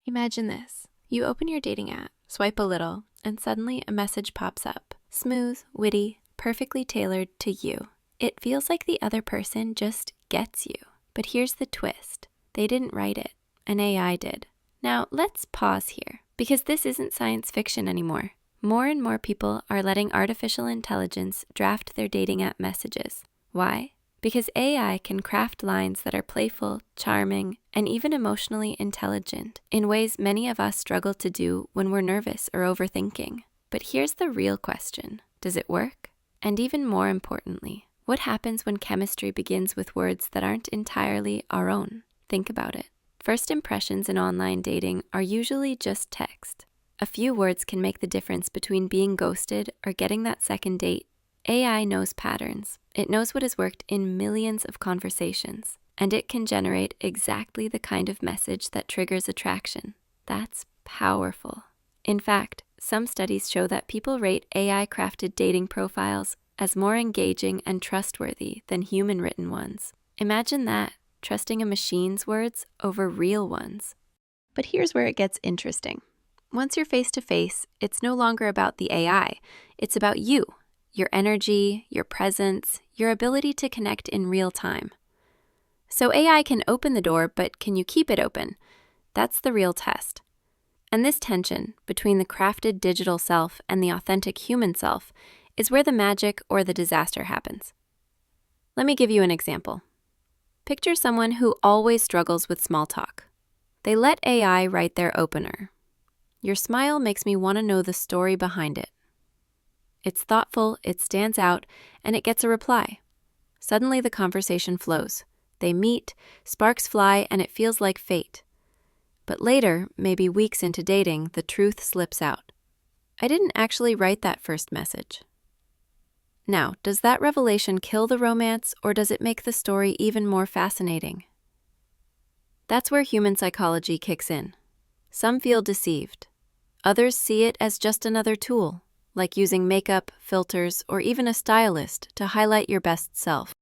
Imagine this. You open your dating app, swipe a little, and suddenly a message pops up. Smooth, witty, perfectly tailored to you. It feels like the other person just gets you. But here's the twist. They didn't write it. An AI did. Now, let's pause here, because this isn't science fiction anymore. More and more people are letting artificial intelligence draft their dating app messages. Why? Because AI can craft lines that are playful, charming, and even emotionally intelligent in ways many of us struggle to do when we're nervous or overthinking. But here's the real question. Does it work? And even more importantly, what happens when chemistry begins with words that aren't entirely our own? Think about it. First impressions in online dating are usually just text. A few words can make the difference between being ghosted or getting that second date. AI knows patterns. It knows what has worked in millions of conversations, and it can generate exactly the kind of message that triggers attraction. That's powerful. In fact, some studies show that people rate AI-crafted dating profiles as more engaging and trustworthy than human-written ones. Imagine that, trusting a machine's words over real ones. But here's where it gets interesting. Once you're face-to-face, it's no longer about the AI. It's about you, your energy, your presence, your ability to connect in real time. So AI can open the door, but can you keep it open? That's the real test. And this tension between the crafted digital self and the authentic human self is where the magic or the disaster happens. Let me give you an example. Picture someone who always struggles with small talk. They let AI write their opener. Your smile makes me want to know the story behind it. It's thoughtful, it stands out, and it gets a reply. Suddenly the conversation flows. They meet, sparks fly, and it feels like fate. But later, maybe weeks into dating, the truth slips out. I didn't actually write that first message. Now, does that revelation kill the romance, or does it make the story even more fascinating? That's where human psychology kicks in. Some feel deceived. Others see it as just another tool, like using makeup, filters, or even a stylist to highlight your best self.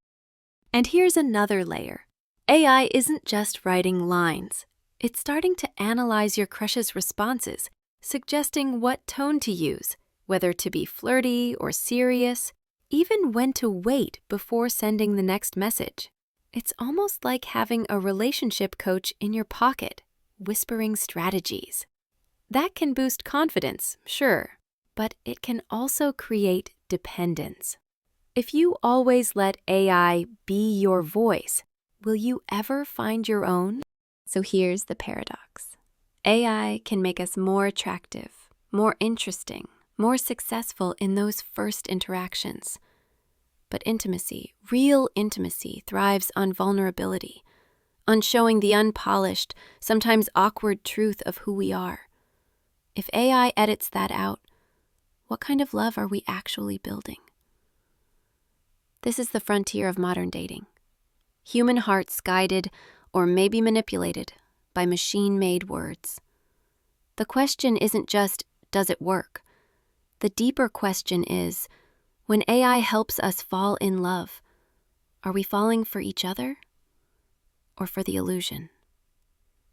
And here's another layer. AI isn't just writing lines. It's starting to analyze your crush's responses, suggesting what tone to use, whether to be flirty or serious, even when to wait before sending the next message. It's almost like having a relationship coach in your pocket, whispering strategies. That can boost confidence, sure, but it can also create dependence. If you always let AI be your voice, will you ever find your own? So here's the paradox. AI can make us more attractive, more interesting, more successful in those first interactions. But intimacy, real intimacy, thrives on vulnerability, on showing the unpolished, sometimes awkward truth of who we are. If AI edits that out, what kind of love are we actually building? This is the frontier of modern dating. Human hearts guided, or maybe manipulated, by machine-made words. The question isn't just, does it work? The deeper question is, when AI helps us fall in love, are we falling for each other or for the illusion?